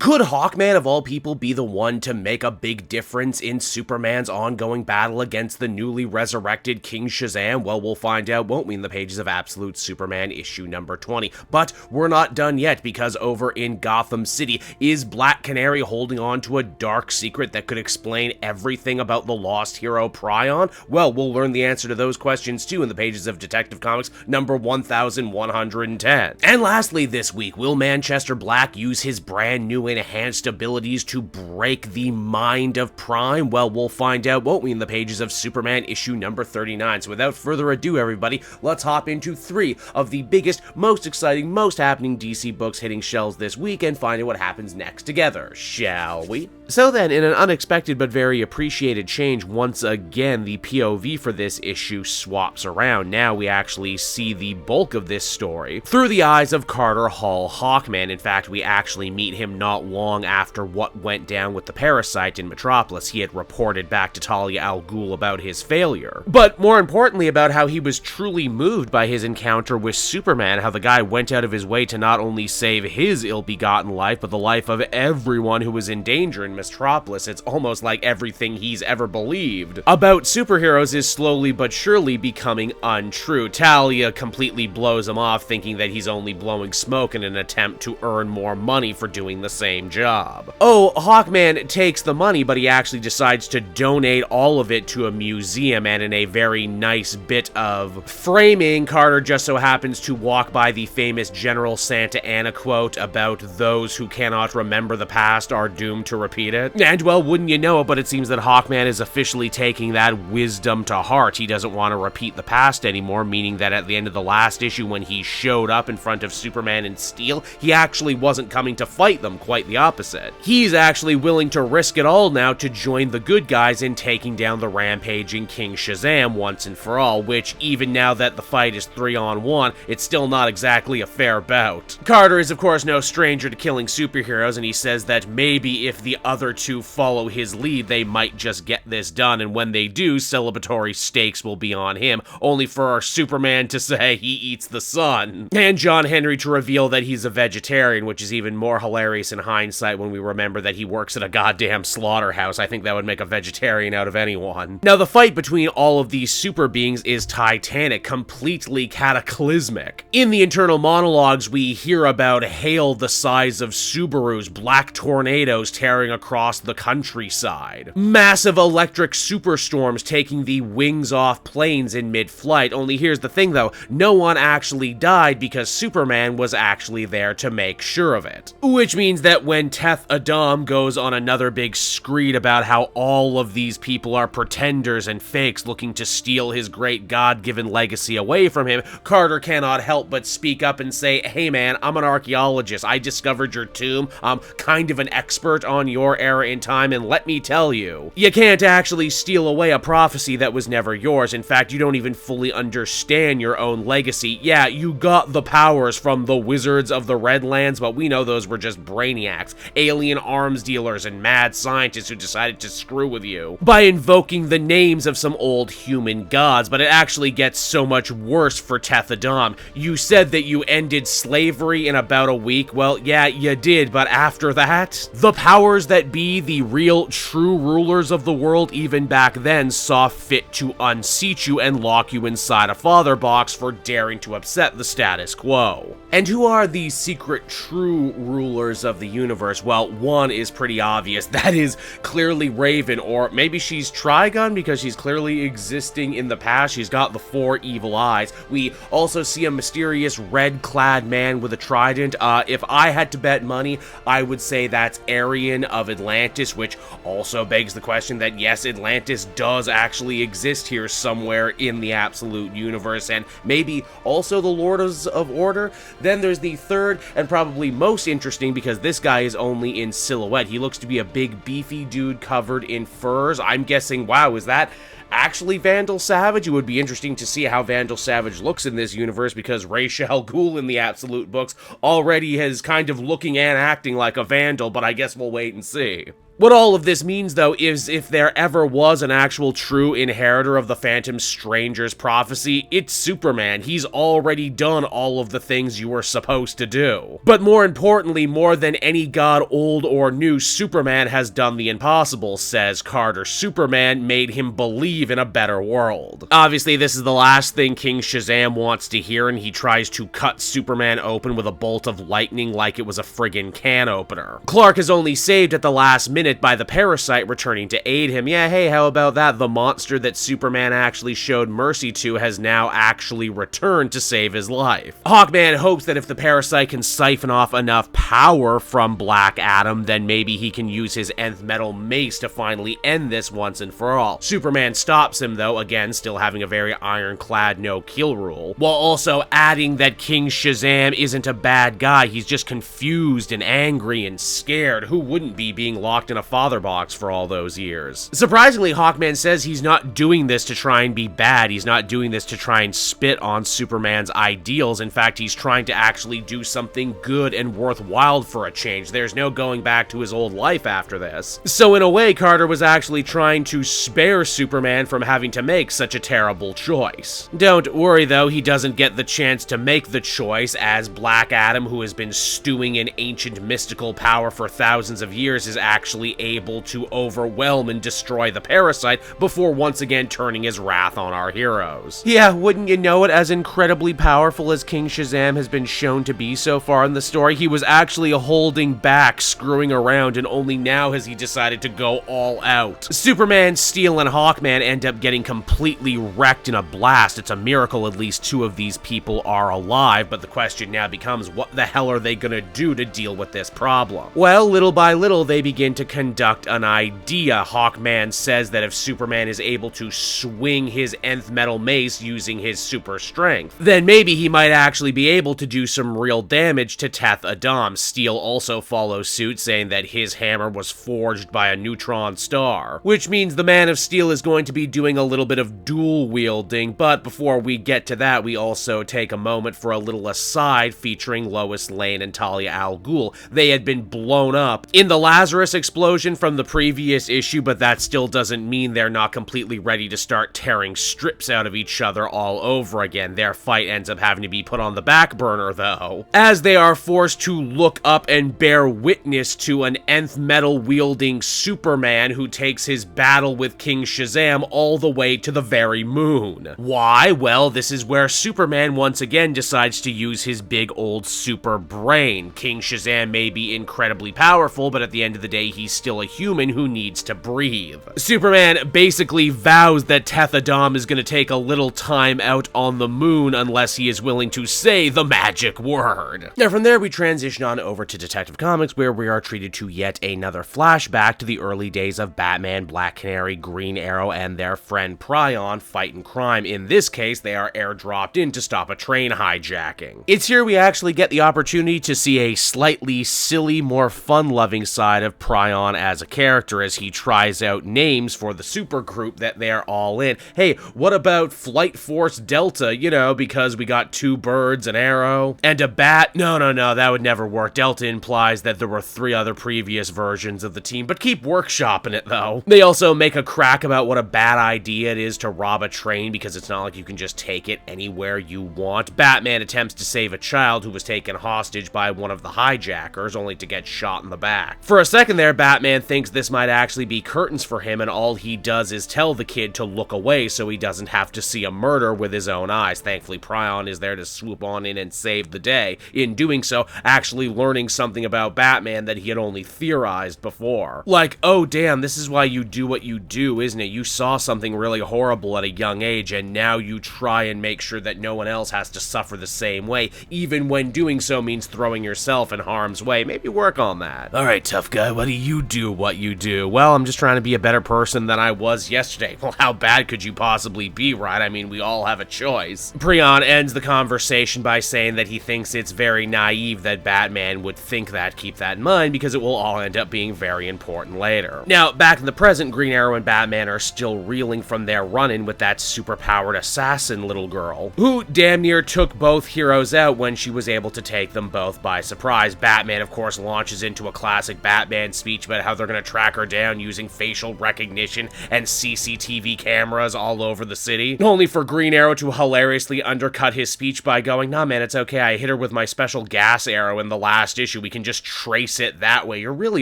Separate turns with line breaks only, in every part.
Could Hawkman of all people be the one to make a big difference in Superman's ongoing battle against the newly resurrected King Shazam? Well, we'll find out, won't we, in the pages of Absolute Superman issue number 20. But we're not done yet, because over in Gotham City, is Black Canary holding on to a dark secret that could explain everything about the lost hero Prion? Well, we'll learn the answer to those questions too in the pages of Detective Comics number 1110. And lastly this week, will Manchester Black use his brand new enhanced abilities to break the mind of Prime? Well, we'll find out, won't we, in the pages of Superman issue number 39. So without further ado, everybody, let's hop into 3 of the biggest, most exciting, most happening DC books hitting shelves this week and find out what happens next together, shall we? So then, in an unexpected but very appreciated change, once again, the POV for this issue swaps around. Now we actually see the bulk of this story through the eyes of Carter Hall Hawkman. In fact, we actually meet him not long after what went down with the parasite in Metropolis. He had reported back to Talia al Ghul about his failure, but more importantly about how he was truly moved by his encounter with Superman, how the guy went out of his way to not only save his ill-begotten life, but the life of everyone who was in danger in Metropolis. It's almost like everything he's ever believed about superheroes is slowly but surely becoming untrue. Talia completely blows him off, thinking that he's only blowing smoke in an attempt to earn more money for doing the same job. Oh, Hawkman takes the money, but he actually decides to donate all of it to a museum, and in a very nice bit of framing, Carter just so happens to walk by the famous General Santa Anna quote about those who cannot remember the past are doomed to repeat it. And well, wouldn't you know it, but it seems that Hawkman is officially taking that wisdom to heart. He doesn't want to repeat the past anymore, meaning that at the end of the last issue when he showed up in front of Superman and Steel, he actually wasn't coming to fight them, quite the opposite. He's actually willing to risk it all now to join the good guys in taking down the rampaging King Shazam once and for all, which even now that the fight is 3-on-1, it's still not exactly a fair bout. Carter is of course no stranger to killing superheroes, and he says that maybe if the other two follow his lead, they might just get this done, and when they do, celebratory stakes will be on him, only for our Superman to say he eats the sun. And John Henry to reveal that he's a vegetarian, which is even more hilarious in hindsight when we remember that he works at a goddamn slaughterhouse. I think that would make a vegetarian out of anyone. Now, the fight between all of these super beings is titanic, completely cataclysmic. In the internal monologues, we hear about hail the size of Subarus, black tornadoes tearing across the countryside, massive electric superstorms taking the wings off planes in mid-flight. Only here's the thing though, no one actually died because Superman was actually there to make sure of it. Which means that when Teth Adam goes on another big screed about how all of these people are pretenders and fakes looking to steal his great God-given legacy away from him, Carter cannot help but speak up and say, hey man, I'm an archaeologist, I discovered your tomb, I'm kind of an expert on your era in time, and let me tell you, you can't actually steal away a prophecy that was never yours. In fact, you don't even fully understand your own legacy. Yeah, you got the powers from the Wizards of the Redlands, but we know those were just brainiacs, alien arms dealers, and mad scientists who decided to screw with you by invoking the names of some old human gods. But it actually gets so much worse for Teth Adam. You said that you ended slavery in about a week. Well, yeah, you did, but after that, the powers that be, the real true rulers of the world even back then, saw fit to unseat you and lock you inside a father box for daring to upset the status quo. And who are these secret true rulers of the universe? Well, one is pretty obvious. That is clearly Raven, or maybe she's Trigon because she's clearly existing in the past. She's got the 4 evil eyes. We also see a mysterious red-clad man with a trident. If I had to bet money, I would say that's Arian of Atlantis, which also begs the question that yes, Atlantis does actually exist here somewhere in the Absolute Universe, and maybe also the Lords of Order. Then there's the third and probably most interesting, because this guy is only in silhouette. He looks to be a big beefy dude covered in furs. I'm guessing, wow, is that actually Vandal Savage? It would be interesting to see how Vandal Savage looks in this universe, because Ra's al Ghul in the Absolute books already is kind of looking and acting like a Vandal, but I guess we'll wait and see. What all of this means, though, is if there ever was an actual true inheritor of the Phantom Stranger's prophecy, it's Superman. He's already done all of the things you were supposed to do. But more importantly, more than any god, old or new, Superman has done the impossible, says Carter. Superman made him believe in a better world. Obviously, this is the last thing King Shazam wants to hear, and he tries to cut Superman open with a bolt of lightning like it was a friggin' can opener. Clark is only saved at the last minute by the parasite returning to aid him. Yeah, hey, how about that? The monster that Superman actually showed mercy to has now actually returned to save his life. Hawkman hopes that if the parasite can siphon off enough power from Black Adam, then maybe he can use his nth metal mace to finally end this once and for all. Superman stops him, though, again, still having a very ironclad no-kill rule, while also adding that King Shazam isn't a bad guy, he's just confused and angry and scared. Who wouldn't be, being locked in a father box for all those years? Surprisingly, Hawkman says he's not doing this to try and be bad, he's not doing this to try and spit on Superman's ideals. In fact, he's trying to actually do something good and worthwhile for a change. There's no going back to his old life after this. So in a way, Carter was actually trying to spare Superman from having to make such a terrible choice. Don't worry though, he doesn't get the chance to make the choice, as Black Adam, who has been stewing in ancient mystical power for thousands of years, is actually able to overwhelm and destroy the parasite before once again turning his wrath on our heroes. Yeah, wouldn't you know it, as incredibly powerful as King Shazam has been shown to be so far in the story, he was actually holding back, screwing around, and only now has he decided to go all out. Superman, Steel, and Hawkman end up getting completely wrecked in a blast. It's a miracle at least two of these people are alive, but the question now becomes, what the hell are they gonna do to deal with this problem? Well, little by little, they begin to conduct an idea. Hawkman says that if Superman is able to swing his nth metal mace using his super strength, then maybe he might actually be able to do some real damage to Teth Adam. Steel also follows suit, saying that his hammer was forged by a neutron star, which means the Man of Steel is going to be doing a little bit of dual wielding. But before we get to that, we also take a moment for a little aside featuring Lois Lane and Talia al Ghul. They had been blown up in the Lazarus explosion from the previous issue, but that still doesn't mean they're not completely ready to start tearing strips out of each other all over again. Their fight ends up having to be put on the back burner, though, as they are forced to look up and bear witness to an nth metal wielding Superman who takes his battle with King Shazam all the way to the very moon. Why? Well, this is where Superman once again decides to use his big old super brain. King Shazam may be incredibly powerful, but at the end of the day, he's still a human who needs to breathe. Superman basically vows that Teth Adam is going to take a little time out on the moon unless he is willing to say the magic word. Now from there, we transition on over to Detective Comics, where we are treated to yet another flashback to the early days of Batman, Black Canary, Green Arrow, and their friend Prion fighting crime. In this case, they are airdropped in to stop a train hijacking. It's here we actually get the opportunity to see a slightly silly, more fun-loving side of Prion as a character, as he tries out names for the super group that they're all in. Hey, what about Flight Force Delta? You know, because we got two birds, an arrow, and a bat. No, that would never work. Delta implies that there were 3 other previous versions of the team, but keep workshopping it, though. They also make a crack about what a bad idea it is to rob a train, because it's not like you can just take it anywhere you want. Batman attempts to save a child who was taken hostage by one of the hijackers, only to get shot in the back. For a second there, Batman thinks this might actually be curtains for him, and all he does is tell the kid to look away so he doesn't have to see a murder with his own eyes. Thankfully, Prion is there to swoop on in and save the day. In doing so, actually learning something about Batman that he had only theorized before. Like, oh damn, this is why you do what you do, isn't it? You saw something really horrible at a young age, and now you try and make sure that no one else has to suffer the same way, even when doing so means throwing yourself in harm's way. Maybe work on that. Alright, tough guy, why do you do what you do? Well, I'm just trying to be a better person than I was yesterday. Well, how bad could you possibly be, right? I mean, we all have a choice. Prion ends the conversation by saying that he thinks it's very naive that Batman would think that. Keep that in mind, because it will all end up being very important later. Now, back in the present, Green Arrow and Batman are still reeling from their run-in with that superpowered assassin little girl, who damn near took both heroes out when she was able to take them both by surprise. Batman, of course, launches into a classic Batman speech about how they're gonna track her down using facial recognition and CCTV cameras all over the city, only for Green Arrow to hilariously undercut his speech by going, "Nah man, it's okay, I hit her with my special gas arrow in the last issue, we can just trace it that way, you're really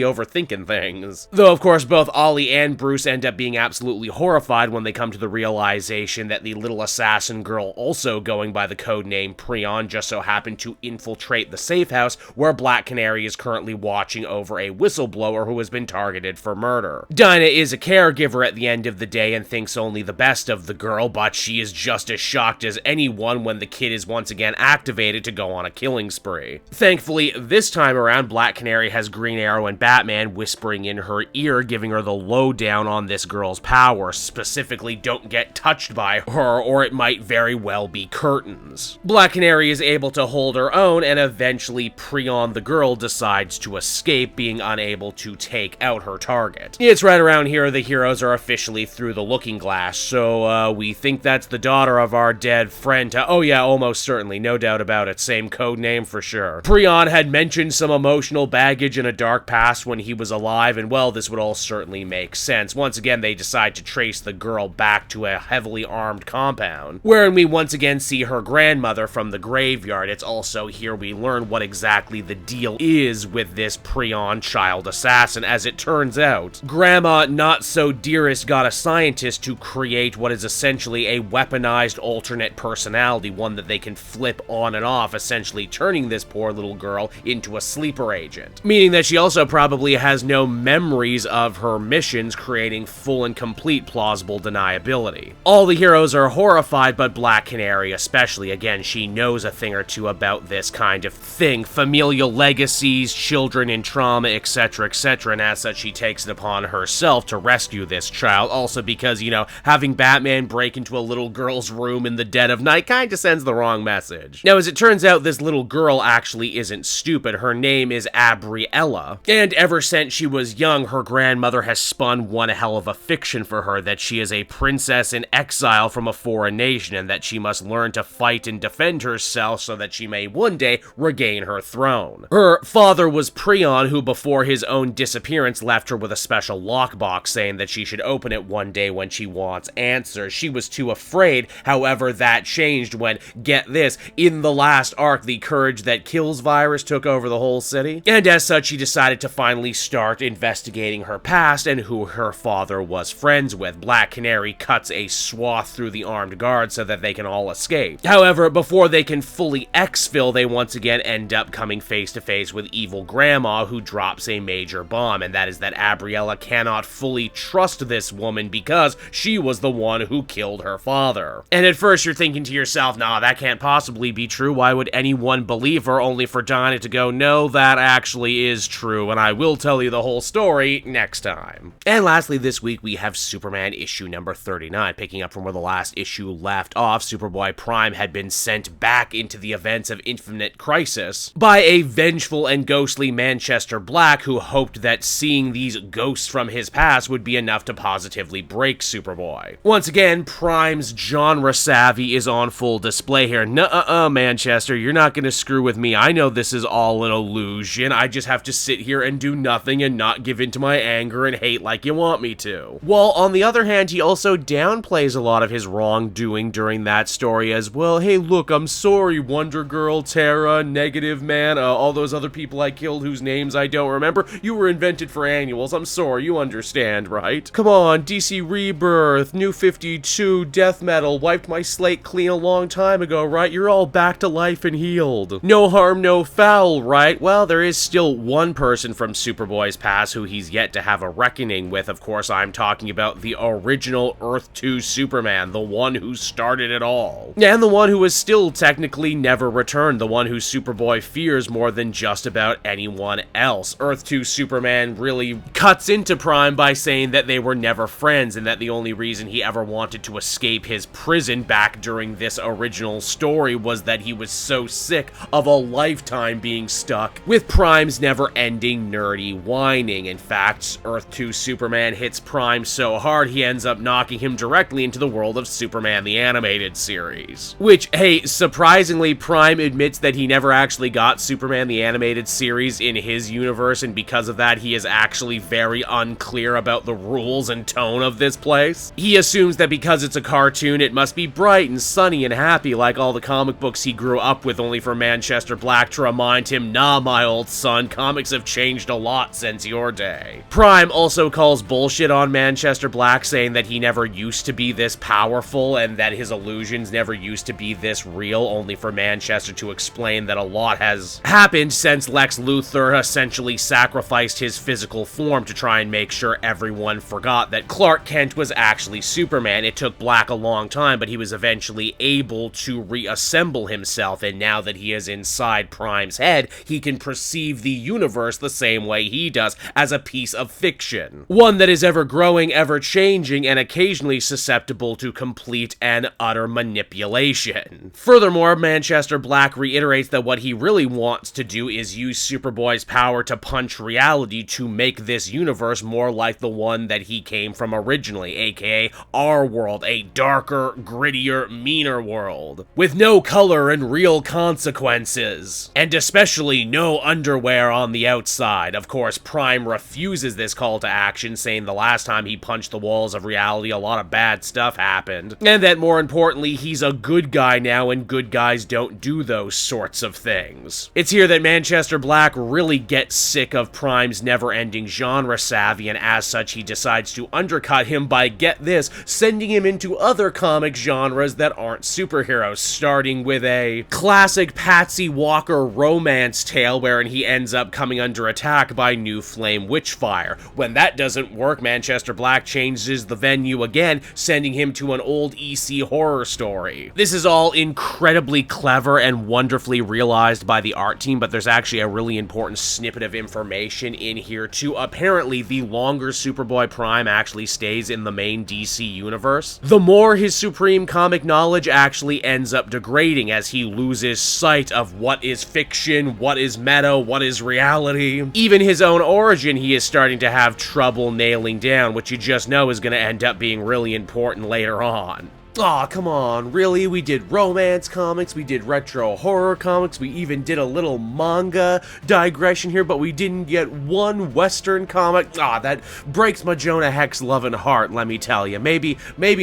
overthinking things." Though of course both Ollie and Bruce end up being absolutely horrified when they come to the realization that the little assassin girl, also going by the code name Prion, just so happened to infiltrate the safe house where Black Canary is currently watching over a whistleblower who has been targeted for murder. Dinah is a caregiver at the end of the day and thinks only the best of the girl, but she is just as shocked as anyone when the kid is once again activated to go on a killing spree. Thankfully, this time around, Black Canary has Green Arrow and Batman whispering in her ear, giving her the lowdown on this girl's power, specifically don't get touched by her or it might very well be curtains. Black Canary is able to hold her own, and eventually Prion the girl decides to escape, being unable to take out her target. It's right around here the heroes are officially through the looking glass, so we think that's the daughter of our dead friend. Oh yeah, almost certainly, no doubt about it, same code name for sure. Prion had mentioned some emotional baggage and a dark past when he was alive, and well, this would all certainly make sense. Once again, they decide to trace the girl back to a heavily armed compound, wherein we once again see her grandmother from the graveyard. It's also here we learn what exactly the deal is with this Prion child assassin. As it turns out, Grandma Not-So-Dearest got a scientist to create what is essentially a weaponized alternate personality, one that they can flip on and off, essentially turning this poor little girl into a sleeper agent. Meaning that she also probably has no memories of her missions, creating full and complete plausible deniability. All the heroes are horrified, but Black Canary especially. Again, she knows a thing or two about this kind of thing, familial legacies, children in trauma, etc., and as such she takes it upon herself to rescue this child, also because, you know, having Batman break into a little girl's room in the dead of night kinda sends the wrong message. Now, as it turns out, this little girl actually isn't stupid. Her name is Abriella, and ever since she was young, her grandmother has spun one hell of a fiction for her, that she is a princess in exile from a foreign nation, and that she must learn to fight and defend herself so that she may one day regain her throne. Her father was Prion, who before his own disappearance left her with a special lockbox, saying that she should open it one day when she wants answers. She was too afraid, however that changed when, get this, in the last arc, the Courage That Kills virus took over the whole city, and as such she decided to finally start investigating her past and who her father was friends with. Black Canary cuts a swath through the armed guards so that they can all escape. However, before they can fully exfil, they once again end up coming face to face with evil Grandma, who drops a major bomb, and that is that Abriella cannot fully trust this woman because she was the one who killed her father. And at first you're thinking to yourself, nah, that can't possibly be true, why would anyone believe her, only for Dinah to go, no, that actually is true, and I will tell you the whole story next time. And lastly, this week we have Superman issue number 39. Picking up from where the last issue left off, Superboy Prime had been sent back into the events of Infinite Crisis by a vengeful and ghostly Manchester Black, who hoped that seeing these ghosts from his past would be enough to positively break Superboy. Once again, Prime's genre savvy is on full display here. Nuh-uh, Manchester, you're not gonna screw with me. I know this is all an illusion. I just have to sit here and do nothing and not give in to my anger and hate like you want me to. While on the other hand, he also downplays a lot of his wrongdoing during that story as well. Hey, look, I'm sorry, Wonder Girl, Terra, Negative Man, all those other people I killed whose names I don't remember. You were invented for annuals. I'm sorry, you understand, right? Come on, DC Rebirth, New 52, Death Metal, wiped my slate clean a long time ago, right? You're all back to life and healed. No harm, no foul, right? Well, there is still one person from Superboy's past who he's yet to have a reckoning with. Of course, I'm talking about the original Earth 2 Superman, the one who started it all. And the one who has still technically never returned, the one who Superboy fears more than just about anyone else. Earth 2 Superman really cuts into Prime by saying that they were never friends, and that the only reason he ever wanted to escape his prison back during this original story was that he was so sick of a lifetime being stuck with Prime's never-ending nerdy whining. In fact, Earth 2 Superman hits Prime so hard he ends up knocking him directly into the world of Superman the Animated Series. Which, hey, surprisingly, Prime admits that he never actually got Superman the Animated Series in his universe, and because of that, that he is actually very unclear about the rules and tone of this place. He assumes that because it's a cartoon, it must be bright and sunny and happy like all the comic books he grew up with, only for Manchester Black to remind him, nah, my old son, comics have changed a lot since your day. Prime also calls bullshit on Manchester Black, saying that he never used to be this powerful and that his illusions never used to be this real, only for Manchester to explain that a lot has happened since Lex Luthor essentially sacrificed his physical form to try and make sure everyone forgot that Clark Kent was actually Superman. It took Black a long time, but he was eventually able to reassemble himself, and now that he is inside Prime's head, he can perceive the universe the same way he does, as a piece of fiction. One that is ever growing, ever changing, and occasionally susceptible to complete and utter manipulation. Furthermore, Manchester Black reiterates that what he really wants to do is use Superboy's power to punch reality to make this universe more like the one that he came from originally, aka our world, a darker, grittier, meaner world, with no color and real consequences, and especially no underwear on the outside. Of course, Prime refuses this call to action, saying the last time he punched the walls of reality, a lot of bad stuff happened, and that more importantly, he's a good guy now, and good guys don't do those sorts of things. It's here that Manchester Black really gets sick of Prime's never-ending genre savvy, and as such, he decides to undercut him by, get this, sending him into other comic genres that aren't superheroes, starting with a classic Patsy Walker romance tale wherein he ends up coming under attack by New Flame Witchfire. When that doesn't work, Manchester Black changes the venue again, sending him to an old EC horror story. This is all incredibly clever and wonderfully realized by the art team, but there's actually a really important snippet of information in here too. Apparently, the longer Superboy Prime actually stays in the main DC universe, the more his supreme comic knowledge actually ends up degrading, as he loses sight of what is fiction, what is meta, what is reality. Even his own origin he is starting to have trouble nailing down, which you just know is going to end up being really important later on. Aw, come on, really? We did romance comics, we did retro horror comics, we even did a little manga digression here, but we didn't get one Western comic. Ah, that breaks my Jonah Hex loving heart, let me tell you. Maybe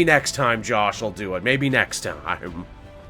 next time Josh will do it. Maybe next time.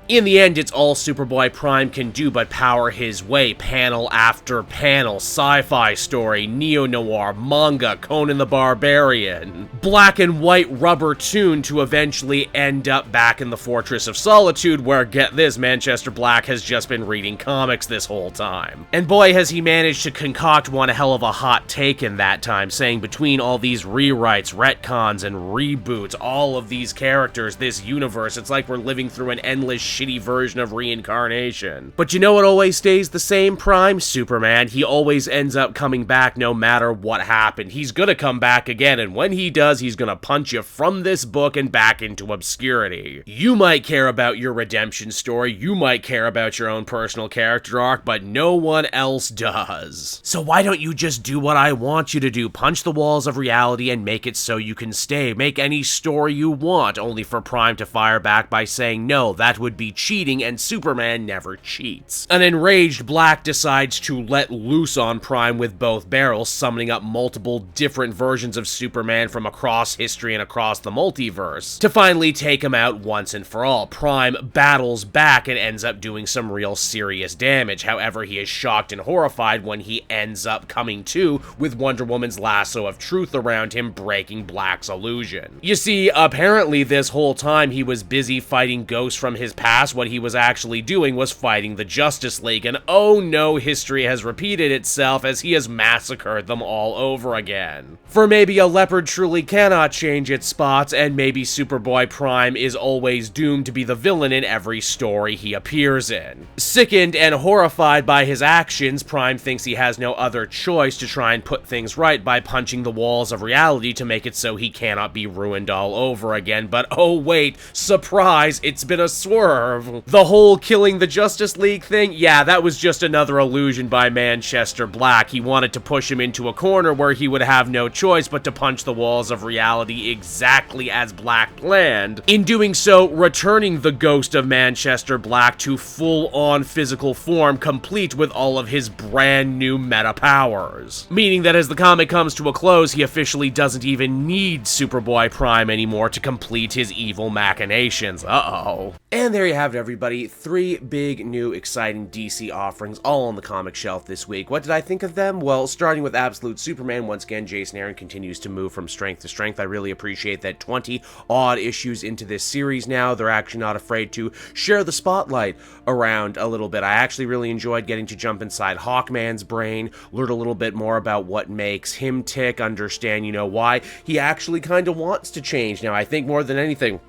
In the end, it's all Superboy Prime can do but power his way, panel after panel, sci-fi story, neo-noir, manga, Conan the Barbarian, black and white rubber tune to eventually end up back in the Fortress of Solitude where, get this, Manchester Black has just been reading comics this whole time. And boy, has he managed to concoct one hell of a hot take in that time, saying between all these rewrites, retcons, and reboots, all of these characters, this universe, it's like we're living through an endless shitty version of reincarnation. But you know what always stays the same, Prime? Superman. He always ends up coming back no matter what happened. He's gonna come back again, and when he does, he's gonna punch you from this book and back into obscurity. You might care about your redemption story, you might care about your own personal character arc, but no one else does. So why don't you just do what I want you to do? Punch the walls of reality and make it so you can stay. Make any story you want, only for Prime to fire back by saying, no, that would be cheating, and Superman never cheats. An enraged Black decides to let loose on Prime with both barrels, summoning up multiple different versions of Superman from across history and across the multiverse, to finally take him out once and for all. Prime battles back and ends up doing some real serious damage. However, he is shocked and horrified when he ends up coming to with Wonder Woman's lasso of truth around him, breaking Black's illusion. You see, apparently this whole time he was busy fighting ghosts from his past. What he was actually doing was fighting the Justice League, and oh no, history has repeated itself as he has massacred them all over again. For maybe a leopard truly cannot change its spots, and maybe Superboy Prime is always doomed to be the villain in every story he appears in. Sickened and horrified by his actions, Prime thinks he has no other choice to try and put things right by punching the walls of reality to make it so he cannot be ruined all over again. But oh wait, surprise, it's been a swerve. deserve. The whole killing the Justice League thing, yeah, that was just another illusion by Manchester Black. He wanted to push him into a corner where he would have no choice but to punch the walls of reality exactly as Black planned. In doing so, returning the ghost of Manchester Black to full-on physical form, complete with all of his brand new meta powers. Meaning that as the comic comes to a close, he officially doesn't even need Superboy Prime anymore to complete his evil machinations. Uh-oh. And there you have it, everybody. 3 big, new, exciting DC offerings all on the comic shelf this week. What did I think of them? Well, starting with Absolute Superman, once again, Jason Aaron continues to move from strength to strength. I really appreciate that 20-odd issues into this series now, they're actually not afraid to share the spotlight around a little bit. I actually really enjoyed getting to jump inside Hawkman's brain, learn a little bit more about what makes him tick, understand, why he actually kind of wants to change. Now, I think more than anything,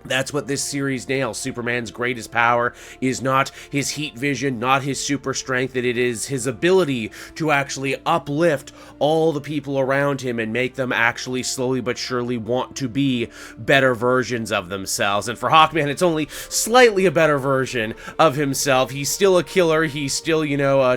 that's what this series nails. Superman's greatest power is not his heat vision, not his super strength, it is his ability to actually uplift all the people around him and make them actually slowly but surely want to be better versions of themselves. And for Hawkman, it's only slightly a better version of himself. He's still a killer. He still,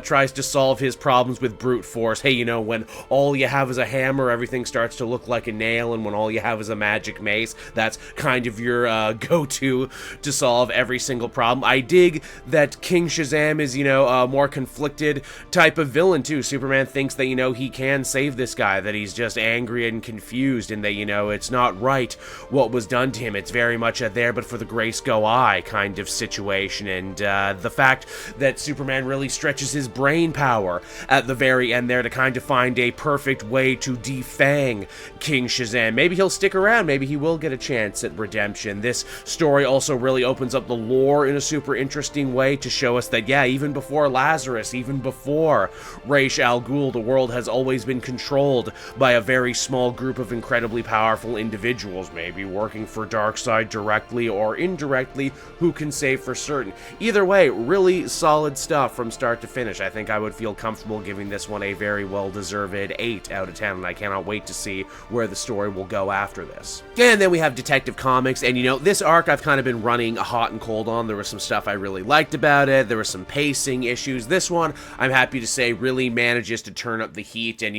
tries to solve his problems with brute force. Hey, when all you have is a hammer, everything starts to look like a nail, and when all you have is a magic mace, that's kind of your go-to to solve every single problem. I dig that King Shazam is, a more conflicted type of villain, too. Superman thinks that, he can save this guy, that he's just angry and confused, and that, it's not right what was done to him. It's very much a there but for the grace go I kind of situation, and the fact that Superman really stretches his brain power at the very end there to kind of find a perfect way to defang King Shazam. Maybe he'll stick around, maybe he will get a chance at redemption. This story also really opens up the lore in a super interesting way to show us that, yeah, even before Lazarus, even before Ra's al Ghul, the world has always been controlled by a very small group of incredibly powerful individuals, maybe working for Darkseid directly or indirectly, who can say for certain. Either way, really solid stuff from start to finish. I think I would feel comfortable giving this one a very well-deserved 8 out of 10, and I cannot wait to see where the story will go after this. And then we have Detective Comics, and this arc I've kind of been running hot and cold on. There was some stuff I really liked about it. There were some pacing issues. This one, I'm happy to say, really manages to turn up the heat, and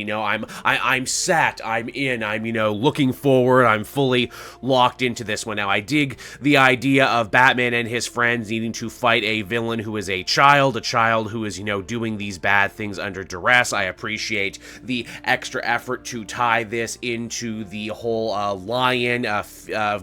I'm set, I'm in, I'm looking forward, I'm fully locked into this one. Now, I dig the idea of Batman and his friends needing to fight a villain who is a child who is, doing these bad things under duress. I appreciate the extra effort to tie this into the whole lion,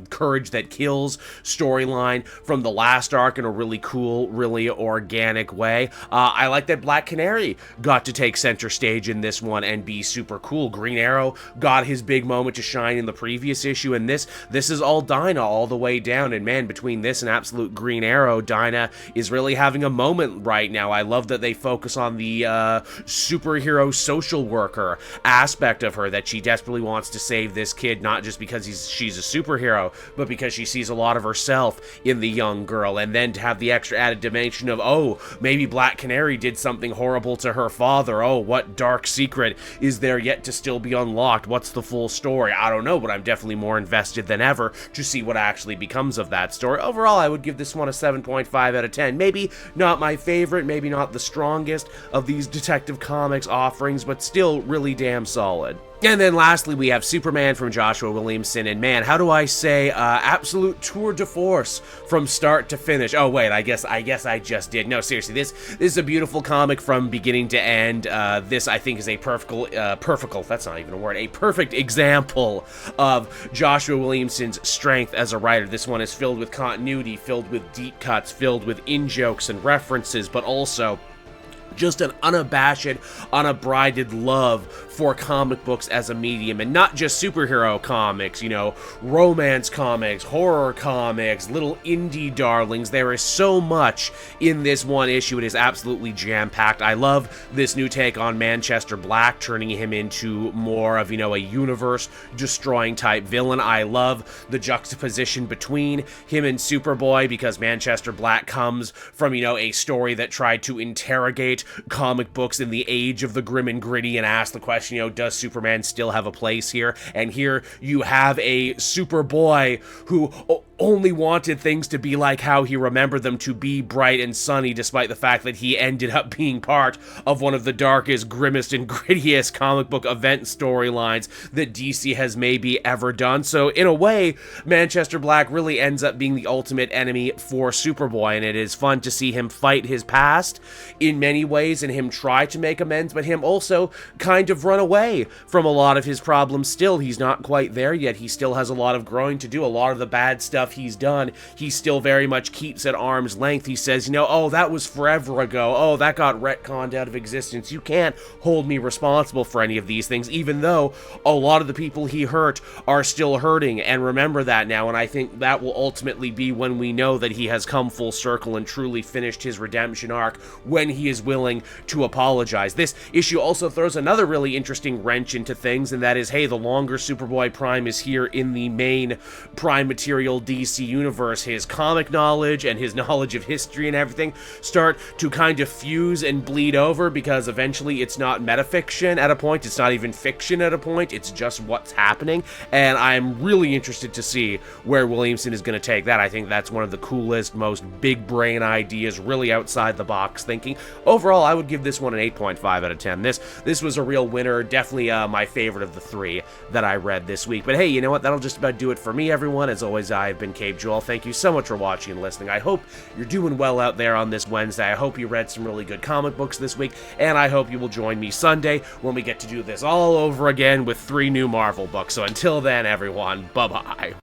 courage that kills storyline from the last arc in a really cool, really organic way. I like that Black Canary got to take center stage in this one and be super cool. Green Arrow got his big moment to shine in the previous issue, and this is all Dinah all the way down, and man, between this and Absolute Green Arrow, Dinah is really having a moment right now. I love that they focus on the superhero social worker aspect of her, that she desperately wants to save this kid, not just because she's a superhero, but because she sees a lot of herself in the young girl. And then to have the extra added dimension of, oh, maybe Black Canary did something horrible to her father. Oh, what dark secret is there yet to still be unlocked? What's the full story? I don't know, but I'm definitely more invested than ever to see what actually becomes of that story. Overall, I would give this one a 7.5 out of 10. Maybe not my favorite, maybe not the strongest of these Detective Comics offerings, but still really damn solid. And then lastly, we have Superman from Joshua Williamson, and man, how do I say, absolute tour de force from start to finish. Oh wait, I guess I just did. No, seriously, this is a beautiful comic from beginning to end. This, I think, is a that's not even a word, a perfect example of Joshua Williamson's strength as a writer. This one is filled with continuity, filled with deep cuts, filled with in-jokes and references, but also just an unabashed, unabridged love for comic books as a medium, and not just superhero comics, romance comics, horror comics, little indie darlings. There is so much in this one issue. It is absolutely jam-packed. I love this new take on Manchester Black, turning him into more of, a universe-destroying type villain. I love the juxtaposition between him and Superboy, because Manchester Black comes from, a story that tried to interrogate comic books in the age of the grim and gritty and ask the question, does Superman still have a place here? And here you have a Superboy who only wanted things to be like how he remembered them, to be bright and sunny, despite the fact that he ended up being part of one of the darkest, grimmest, and grittiest comic book event storylines that DC has maybe ever done. So in a way, Manchester Black really ends up being the ultimate enemy for Superboy, and it is fun to see him fight his past in many ways, and him try to make amends, but him also kind of run away from a lot of his problems still. He's not quite there yet. He still has a lot of growing to do. A lot of the bad stuff he's done, he still very much keeps at arm's length. He says, you know, oh, that was forever ago. Oh, that got retconned out of existence. You can't hold me responsible for any of these things, even though a lot of the people he hurt are still hurting, and remember that now, and I think that will ultimately be when we know that he has come full circle and truly finished his redemption arc, when he is willing to apologize. This issue also throws another really interesting wrench into things, and that is, hey, the longer Superboy Prime is here in the main Prime material DC universe, his comic knowledge and his knowledge of history and everything start to kind of fuse and bleed over, because eventually it's not metafiction at a point, it's not even fiction at a point, it's just what's happening, and I'm really interested to see where Williamson is going to take that. I think that's one of the coolest, most big brain ideas, really outside the box thinking. Overall, I would give this one an 8.5 out of 10. This was a real winner, definitely my favorite of the three that I read this week. But hey, you know what? That'll just about do it for me, everyone. As always, I've been Cape Joel. Thank you so much for watching and listening. I hope you're doing well out there on this Wednesday. I hope you read some really good comic books this week, and I hope you will join me Sunday when we get to do this all over again with 3 new Marvel books. So until then, everyone, bye-bye.